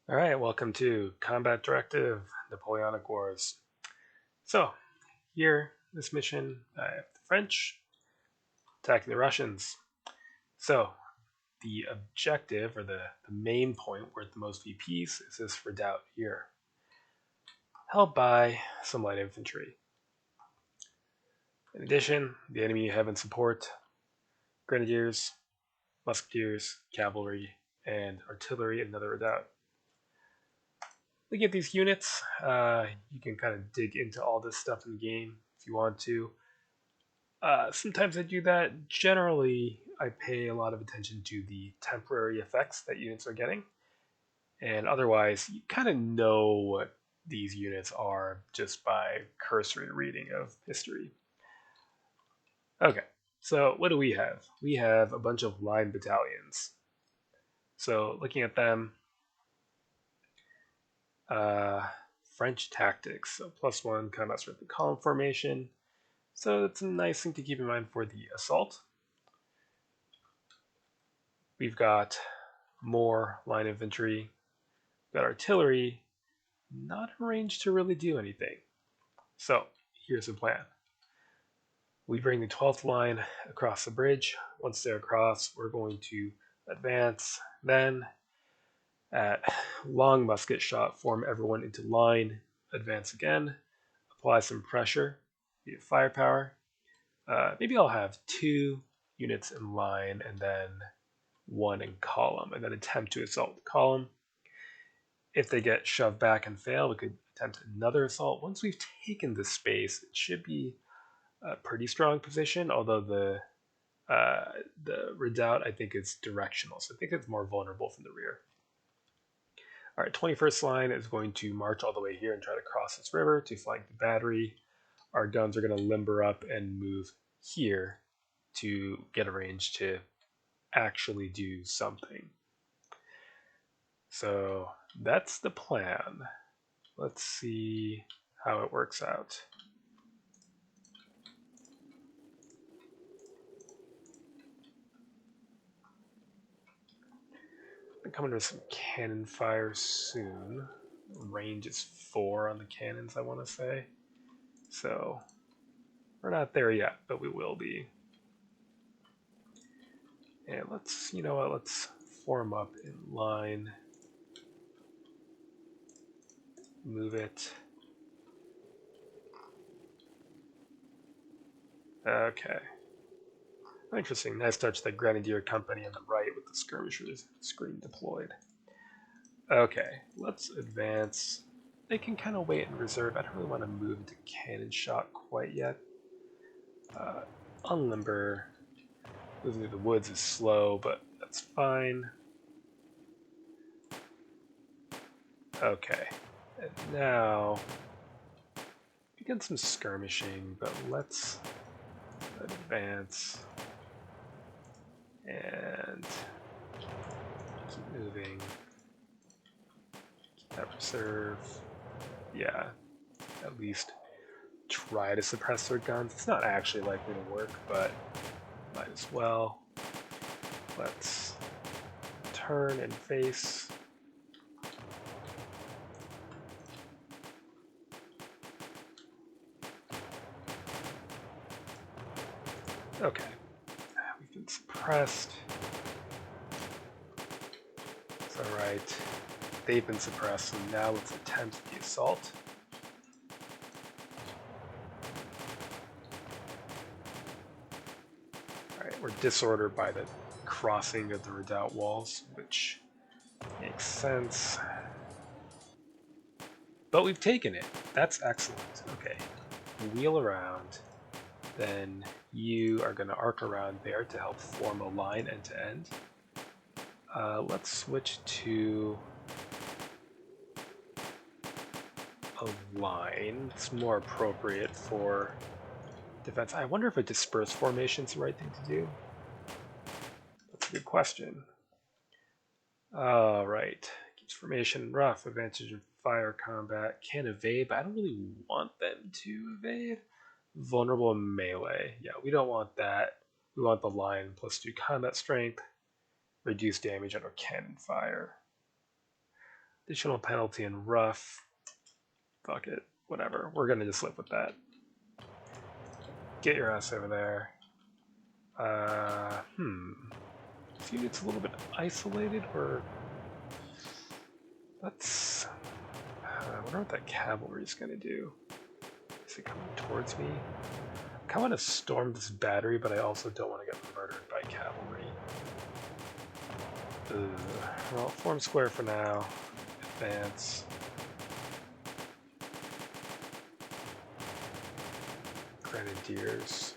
All right, welcome to Combat Directive Napoleonic Wars. So, here, this mission, I have the French attacking the Russians. So, the objective, or the main point worth the most VPs, is this redoubt here, held by some light infantry. In addition, the enemy have in support grenadiers, musketeers, cavalry, and artillery in another redoubt. Looking at these units, you can kind of dig into all this stuff in the game if you want to. Sometimes I do that. Generally, I pay a lot of attention to the temporary effects that units are getting. And otherwise, you kind of know what these units are just by cursory reading of history. Okay, so what do we have? We have a bunch of line battalions. So looking at them, uh, French tactics, so +1 combat strength and column formation. So that's a nice thing to keep in mind for the assault. We've got more line infantry, we've got artillery, not in range to really do anything. So here's the plan. We bring the 12th line across the bridge. Once they're across, we're going to advance. Then, at long musket shot, form everyone into line, advance again, apply some pressure via firepower. Maybe I'll have 2 units in line and then 1 in column, and then attempt to assault the column. If they get shoved back and fail, we could attempt another assault. Once we've taken the space, it should be a pretty strong position, although the redoubt, I think, is directional, so I think it's more vulnerable from the rear. All right, 21st line is going to march all the way here and try to cross this river to flank the battery. Our guns are going to limber up and move here to get a range to actually do something. So that's the plan. Let's see how it works out. I'm coming to some cannon fire soon. Range is 4 on the cannons, I want to say. So we're not there yet, but we will be. And let's, you know what, let's form up in line. Move it. Okay. Interesting. Nice touch, the Grenadier Company on the right with the skirmishers screen deployed. Okay, let's advance. They can kind of wait in reserve. I don't really want to move into cannon shot quite yet. Unlimber. Moving through the woods is slow, but that's fine. Okay, and now begin some skirmishing, but let's advance and keep moving. Keep that reserve. Yeah, at least try to suppress their guns. It's not actually likely to work, but might as well. Let's turn and face. Okay, we've been suppressed. It's alright. They've been suppressed, and now let's attempt the assault. Alright, we're disordered by the crossing of the redoubt walls, which makes sense. But we've taken it. That's excellent. Okay, wheel around. Then you are going to arc around there to help form a line end to end. Let's switch to a line. It's more appropriate for defense. I wonder if a dispersed formation is the right thing to do. That's a good question. All right. Keeps formation rough, advantage in fire combat, can evade, but I don't really want them to evade. Vulnerable melee. Yeah, we don't want that. We want the line +2 combat strength, reduce damage under cannon fire. Additional penalty in rough. Fuck it. Whatever. We're gonna just live with that. Get your ass over there. This unit's a little bit isolated, or let's. I wonder what that cavalry is gonna do. Is it coming towards me? I kind of want to storm this battery, but I also don't want to get murdered by cavalry. Well, form square for now. Advance. Grenadiers.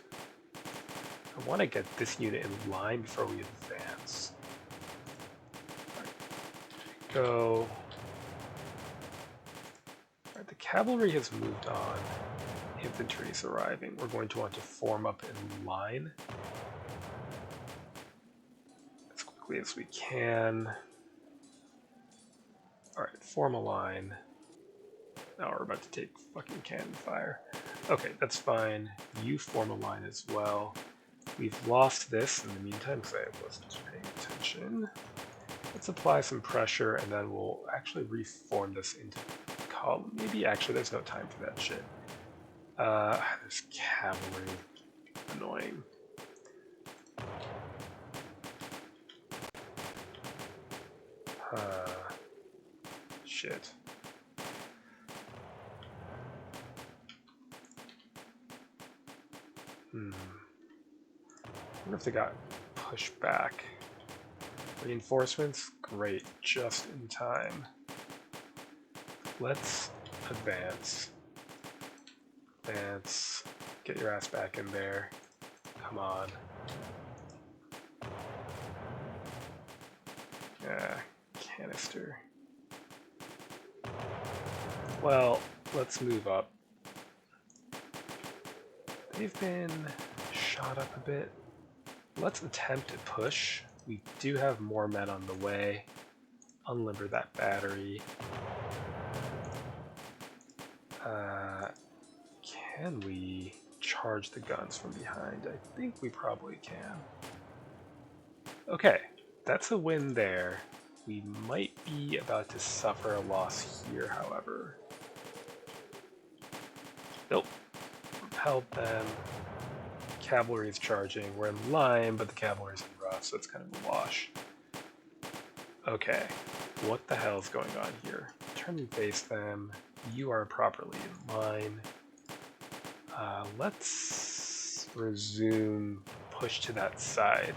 I want to get this unit in line before we advance. Right. Go. Right, the cavalry has moved on. Infantry is arriving. We're going to want to form up in line as quickly as we can. Alright, form a line. Now we're about to take fucking cannon fire. Okay, that's fine. You form a line as well. We've lost this in the meantime because I wasn't paying attention. Let's apply some pressure and then we'll actually reform this into column. Maybe actually there's no time for that shit. There's cavalry. Annoying. Shit. I wonder if they got pushed back. Reinforcements? Great. Just in time. Let's advance. Advance. Get your ass back in there. Come on. Yeah, canister. Well, let's move up. They've been shot up a bit. Let's attempt to push. We do have more men on the way. Unlimber that battery. Can we charge the guns from behind? I think we probably can. Okay, that's a win there. We might be about to suffer a loss here, however. Nope. Repelled them. Cavalry is charging. We're in line, but the cavalry is in rough, so it's kind of a wash. Okay, what the hell is going on here? Turn and face them. You are properly in line. Let's resume push to that side.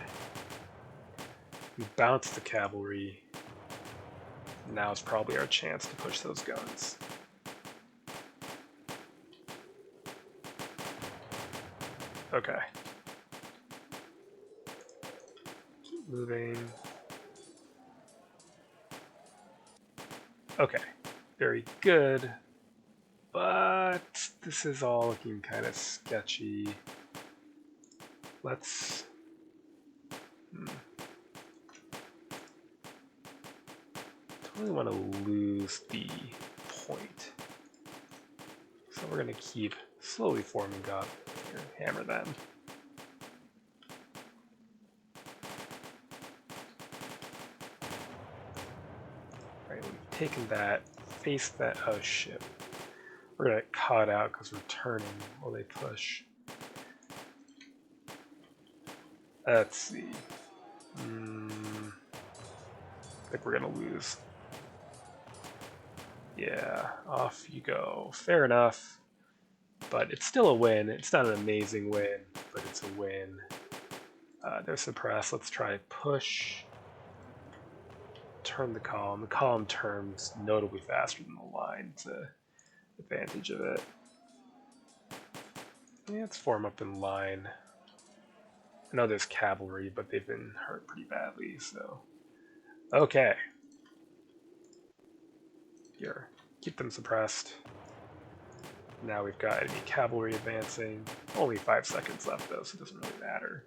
We bounced the cavalry. Now is probably our chance to push those guns. Okay. Keep moving. Okay. Very good. But this is all looking kind of sketchy. Let's... Don't really want to lose the point. So we're going to keep slowly forming up. Here, hammer them. Alright, we've taken that. Face that. Oh shit. We're gonna get caught out because we're turning while they push. Let's see. I think we're gonna lose. Yeah, off you go. Fair enough. But it's still a win. It's not an amazing win, but it's a win. They're suppressed. Let's try push. Turn the column. The column turns notably faster than the line. It's a advantage of it. Yeah, let's form up in line. I know there's cavalry, but they've been hurt pretty badly, so. Okay. Here, keep them suppressed. Now we've got enemy cavalry advancing. Only 5 seconds left though, so it doesn't really matter.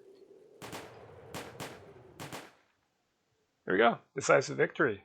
There we go. Decisive victory.